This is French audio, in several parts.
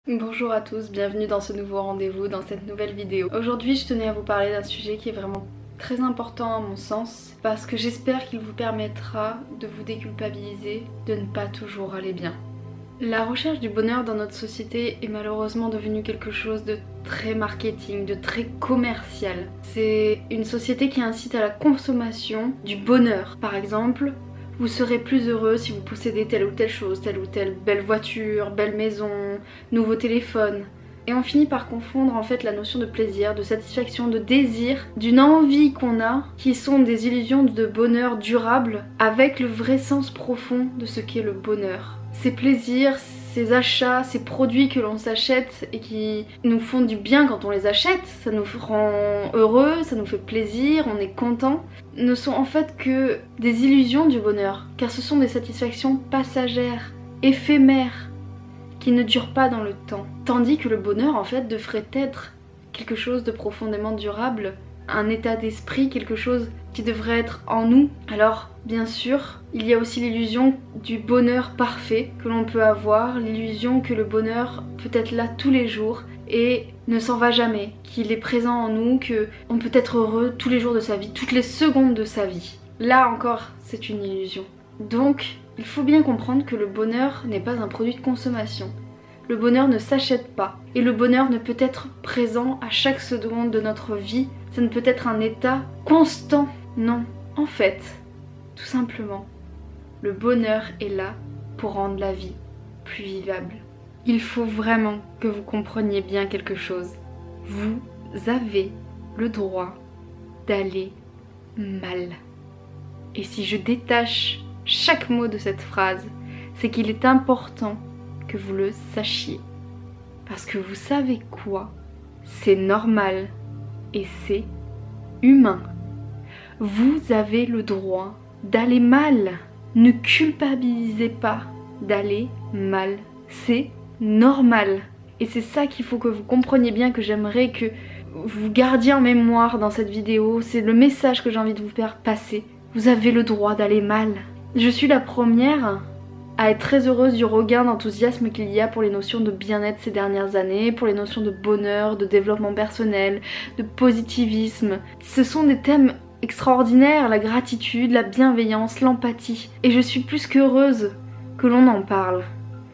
Bonjour à tous, bienvenue dans ce nouveau rendez-vous, dans cette nouvelle vidéo. Aujourd'hui je tenais à vous parler d'un sujet qui est vraiment très important à mon sens parce que j'espère qu'il vous permettra de vous déculpabiliser de ne pas toujours aller bien. La recherche du bonheur dans notre société est malheureusement devenue quelque chose de très marketing, de très commercial. C'est une société qui incite à la consommation du bonheur. Par exemple, vous serez plus heureux si vous possédez telle ou telle chose, telle ou telle belle voiture, belle maison, nouveau téléphone. Et on finit par confondre en fait la notion de plaisir, de satisfaction, de désir, d'une envie qu'on a, qui sont des illusions de bonheur durable, avec le vrai sens profond de ce qu'est le bonheur. Ces plaisirs, ces achats, ces produits que l'on s'achète et qui nous font du bien quand on les achète, ça nous rend heureux, ça nous fait plaisir, on est content, ne sont en fait que des illusions du bonheur, car ce sont des satisfactions passagères, éphémères, qui ne durent pas dans le temps. Tandis que le bonheur en fait devrait être quelque chose de profondément durable, un état d'esprit, quelque chose qui devrait être en nous. Alors bien sûr, il y a aussi l'illusion du bonheur parfait que l'on peut avoir, l'illusion que le bonheur peut être là tous les jours et ne s'en va jamais, qu'il est présent en nous, qu'on peut être heureux tous les jours de sa vie, toutes les secondes de sa vie. Là encore, c'est une illusion. Donc, il faut bien comprendre que le bonheur n'est pas un produit de consommation. Le bonheur ne s'achète pas et le bonheur ne peut être présent à chaque seconde de notre vie. Ça ne peut être un état constant. Non, en fait, tout simplement, le bonheur est là pour rendre la vie plus vivable. Il faut vraiment que vous compreniez bien quelque chose. Vous avez le droit d'aller mal. Et si je détache chaque mot de cette phrase, c'est qu'il est important que vous le sachiez. Parce que vous savez quoi? C'est normal et c'est humain. Vous avez le droit d'aller mal. Ne culpabilisez pas d'aller mal. C'est normal. Et c'est ça qu'il faut que vous compreniez bien, que j'aimerais que vous gardiez en mémoire dans cette vidéo. C'est le message que j'ai envie de vous faire passer. Vous avez le droit d'aller mal. Je suis la première à être très heureuse du regain d'enthousiasme qu'il y a pour les notions de bien-être ces dernières années, pour les notions de bonheur, de développement personnel, de positivisme. Ce sont des thèmes extraordinaires, la gratitude, la bienveillance, l'empathie. Et je suis plus qu'heureuse que l'on en parle.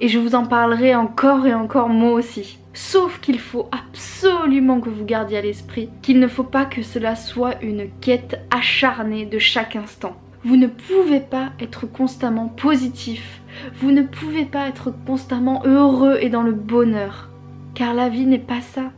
Et je vous en parlerai encore et encore moi aussi. Sauf qu'il faut absolument que vous gardiez à l'esprit qu'il ne faut pas que cela soit une quête acharnée de chaque instant. Vous ne pouvez pas être constamment positif, vous ne pouvez pas être constamment heureux et dans le bonheur, car la vie n'est pas ça.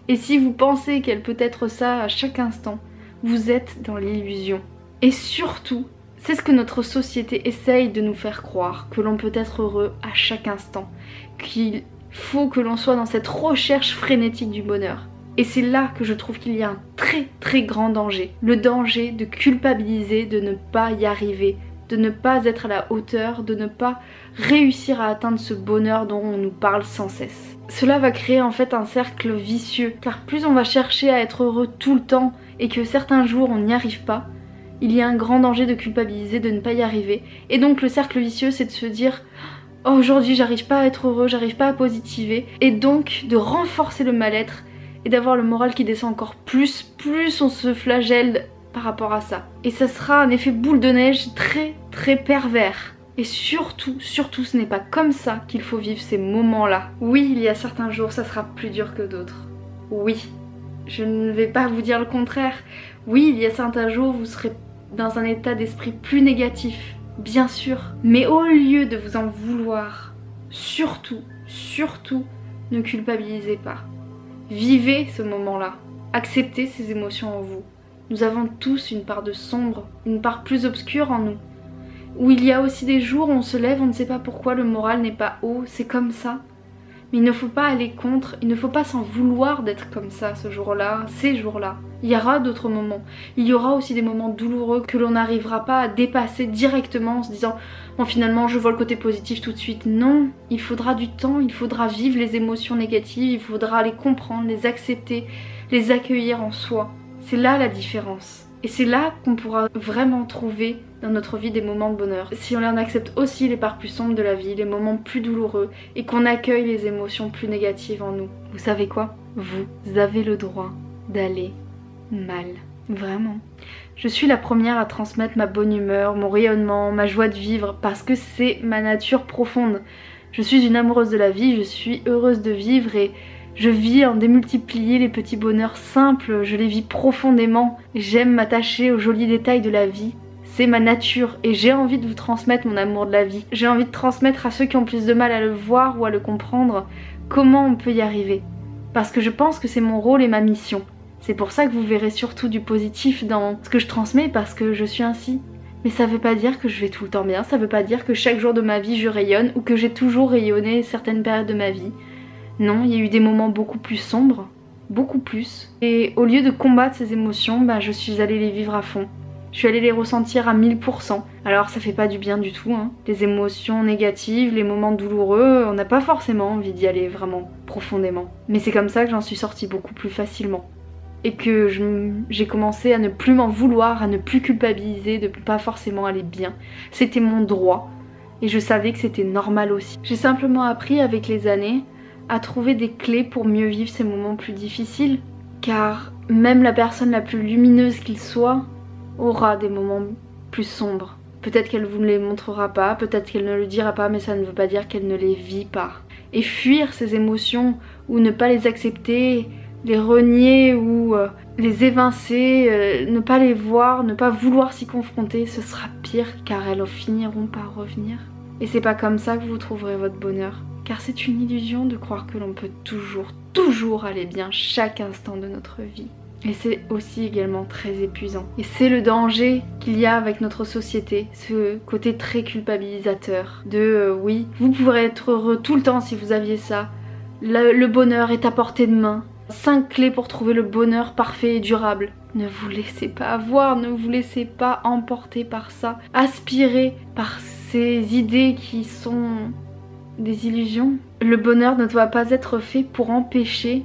Et si vous pensez qu'elle peut être ça à chaque instant, vous êtes dans l'illusion. Et surtout, c'est ce que notre société essaye de nous faire croire, que l'on peut être heureux à chaque instant, qu'il faut que l'on soit dans cette recherche frénétique du bonheur. Et c'est là que je trouve qu'il y a un très très grand danger. Le danger de culpabiliser, de ne pas y arriver, de ne pas être à la hauteur, de ne pas réussir à atteindre ce bonheur dont on nous parle sans cesse. Cela va créer en fait un cercle vicieux, car plus on va chercher à être heureux tout le temps et que certains jours on n'y arrive pas, il y a un grand danger de culpabiliser, de ne pas y arriver. Et donc le cercle vicieux, c'est de se dire « Oh, aujourd'hui j'arrive pas à être heureux, j'arrive pas à positiver », et donc de renforcer le mal-être et d'avoir le moral qui descend encore plus on se flagelle par rapport à ça. Et ça sera un effet boule de neige très très pervers. Et surtout, ce n'est pas comme ça qu'il faut vivre ces moments-là. Oui, il y a certains jours, ça sera plus dur que d'autres. Oui, je ne vais pas vous dire le contraire. Oui, il y a certains jours, vous serez dans un état d'esprit plus négatif, bien sûr. Mais au lieu de vous en vouloir, surtout, ne culpabilisez pas. Vivez ce moment-là, acceptez ces émotions en vous. Nous avons tous une part de sombre, une part plus obscure en nous. Où il y a aussi des jours où on se lève, on ne sait pas pourquoi le moral n'est pas haut, c'est comme ça. Mais il ne faut pas aller contre, il ne faut pas s'en vouloir d'être comme ça ce jour-là, ces jours-là. Il y aura d'autres moments. Il y aura aussi des moments douloureux que l'on n'arrivera pas à dépasser directement en se disant « Bon, finalement, je vois le côté positif tout de suite. » Non, il faudra du temps, il faudra vivre les émotions négatives, il faudra les comprendre, les accepter, les accueillir en soi. C'est là la différence. Et c'est là qu'on pourra vraiment trouver dans notre vie des moments de bonheur, si on en accepte aussi les parts plus sombres de la vie, les moments plus douloureux, et qu'on accueille les émotions plus négatives en nous, vous savez quoi? Vous avez le droit d'aller mal. Vraiment. Je suis la première à transmettre ma bonne humeur, mon rayonnement, ma joie de vivre, parce que c'est ma nature profonde. Je suis une amoureuse de la vie, je suis heureuse de vivre et je vis en démultiplier les petits bonheurs simples, je les vis profondément. J'aime m'attacher aux jolis détails de la vie. C'est ma nature et j'ai envie de vous transmettre mon amour de la vie. J'ai envie de transmettre à ceux qui ont plus de mal à le voir ou à le comprendre comment on peut y arriver. Parce que je pense que c'est mon rôle et ma mission. C'est pour ça que vous verrez surtout du positif dans ce que je transmets parce que je suis ainsi. Mais ça veut pas dire que je vais tout le temps bien, ça veut pas dire que chaque jour de ma vie je rayonne ou que j'ai toujours rayonné certaines périodes de ma vie. Non, il y a eu des moments beaucoup plus sombres, beaucoup plus. Et au lieu de combattre ces émotions, je suis allée les vivre à fond. Je suis allée les ressentir à 1000%. Alors ça fait pas du bien du tout, hein. Les émotions négatives, les moments douloureux, on n'a pas forcément envie d'y aller vraiment profondément. Mais c'est comme ça que j'en suis sortie beaucoup plus facilement. Et que j'ai commencé à ne plus m'en vouloir, à ne plus culpabiliser, de pas forcément aller bien. C'était mon droit et je savais que c'était normal aussi. J'ai simplement appris avec les années à trouver des clés pour mieux vivre ces moments plus difficiles. Car même la personne la plus lumineuse qu'il soit aura des moments plus sombres. Peut-être qu'elle vous ne les montrera pas, peut-être qu'elle ne le dira pas, mais ça ne veut pas dire qu'elle ne les vit pas. Et fuir ces émotions ou ne pas les accepter, les renier ou les évincer, ne pas les voir, ne pas vouloir s'y confronter, ce sera pire car elles finiront par revenir. Et c'est pas comme ça que vous trouverez votre bonheur. Car c'est une illusion de croire que l'on peut toujours aller bien chaque instant de notre vie. Et c'est aussi également très épuisant. Et c'est le danger qu'il y a avec notre société, ce côté très culpabilisateur de oui, vous pourrez être heureux tout le temps si vous aviez ça. Le bonheur est à portée de main. 5 clés pour trouver le bonheur parfait et durable. Ne vous laissez pas avoir, ne vous laissez pas emporter par ça. Aspirez par ces idées qui sont des illusions. Le bonheur ne doit pas être fait pour empêcher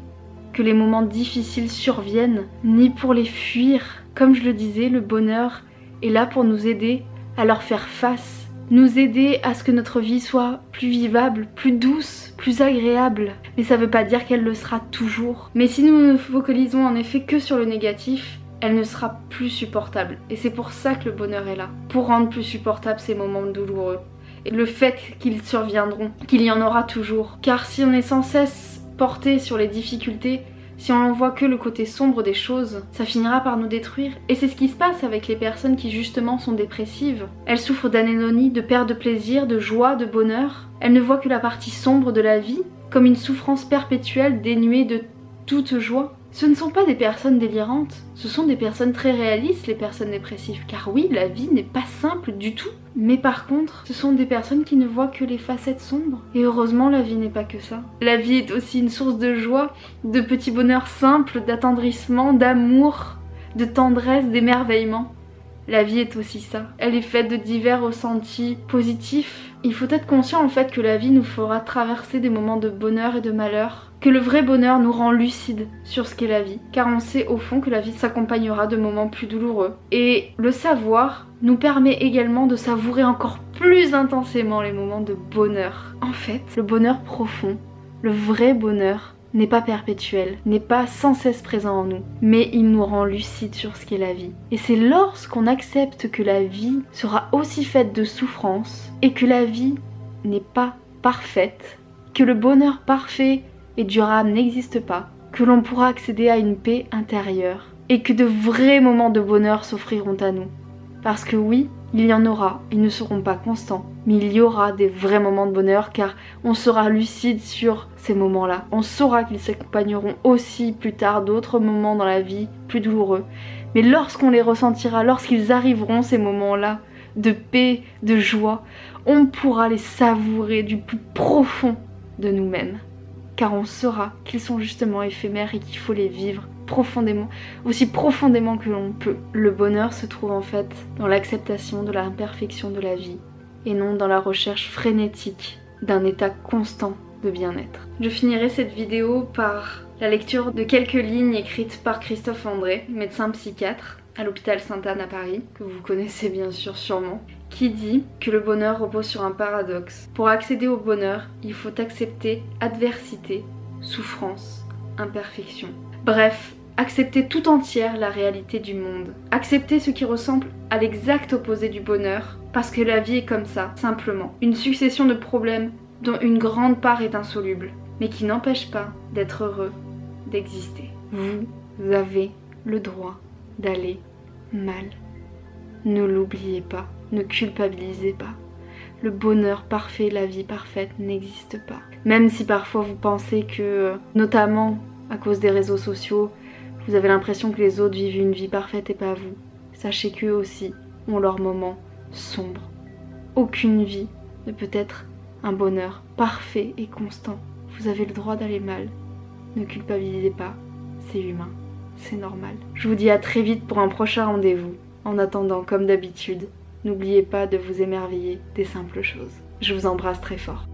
que les moments difficiles surviennent, ni pour les fuir. Comme je le disais, le bonheur est là pour nous aider à leur faire face, nous aider à ce que notre vie soit plus vivable, plus douce, plus agréable. Mais ça veut pas dire qu'elle le sera toujours. Mais si nous ne focalisons en effet que sur le négatif, elle ne sera plus supportable. Et c'est pour ça que le bonheur est là, pour rendre plus supportables ces moments douloureux. Et le fait qu'ils surviendront, qu'il y en aura toujours. Car si on est sans cesse porté sur les difficultés, si on n'en voit que le côté sombre des choses, ça finira par nous détruire. Et c'est ce qui se passe avec les personnes qui justement sont dépressives. Elles souffrent d'anédonie, de perte de plaisir, de joie, de bonheur. Elles ne voient que la partie sombre de la vie, comme une souffrance perpétuelle dénuée de toute joie. Ce ne sont pas des personnes délirantes, ce sont des personnes très réalistes, les personnes dépressives. Car oui, la vie n'est pas simple du tout. Mais par contre, ce sont des personnes qui ne voient que les facettes sombres. Et heureusement, la vie n'est pas que ça. La vie est aussi une source de joie, de petits bonheurs simples, d'attendrissement, d'amour, de tendresse, d'émerveillement. La vie est aussi ça. Elle est faite de divers ressentis positifs. Il faut être conscient en fait que la vie nous fera traverser des moments de bonheur et de malheur. Que le vrai bonheur nous rend lucides sur ce qu'est la vie. Car on sait au fond que la vie s'accompagnera de moments plus douloureux. Et le savoir nous permet également de savourer encore plus intensément les moments de bonheur. En fait, le bonheur profond, le vrai bonheur, n'est pas perpétuel, n'est pas sans cesse présent en nous, mais il nous rend lucides sur ce qu'est la vie. Et c'est lorsqu'on accepte que la vie sera aussi faite de souffrance et que la vie n'est pas parfaite, que le bonheur parfait et durable n'existe pas, que l'on pourra accéder à une paix intérieure et que de vrais moments de bonheur s'offriront à nous. Parce que oui, il y en aura, ils ne seront pas constants, mais il y aura des vrais moments de bonheur car on sera lucide sur ces moments-là. On saura qu'ils s'accompagneront aussi plus tard d'autres moments dans la vie plus douloureux. Mais lorsqu'on les ressentira, lorsqu'ils arriveront ces moments-là de paix, de joie, on pourra les savourer du plus profond de nous-mêmes. Car on saura qu'ils sont justement éphémères et qu'il faut les vivre profondément, aussi profondément que l'on peut. Le bonheur se trouve en fait dans l'acceptation de l'imperfection de la vie et non dans la recherche frénétique d'un état constant de bien-être. Je finirai cette vidéo par la lecture de quelques lignes écrites par Christophe André, médecin psychiatre, à l'hôpital Sainte-Anne à Paris, que vous connaissez bien sûr sûrement, qui dit que le bonheur repose sur un paradoxe. Pour accéder au bonheur, il faut accepter adversité, souffrance, imperfection. Bref, accepter tout entière la réalité du monde. Accepter ce qui ressemble à l'exact opposé du bonheur, parce que la vie est comme ça, simplement. Une succession de problèmes dont une grande part est insoluble, mais qui n'empêche pas d'être heureux, d'exister. Vous avez le droit d'aller mal. Ne l'oubliez pas, ne culpabilisez pas. Le bonheur parfait, la vie parfaite n'existe pas. Même si parfois vous pensez que, notamment à cause des réseaux sociaux, vous avez l'impression que les autres vivent une vie parfaite et pas vous. Sachez qu'eux aussi ont leurs moments sombres. Aucune vie ne peut être un bonheur parfait et constant. Vous avez le droit d'aller mal. Ne culpabilisez pas, c'est humain, c'est normal. Je vous dis à très vite pour un prochain rendez-vous. En attendant, comme d'habitude, n'oubliez pas de vous émerveiller des simples choses. Je vous embrasse très fort.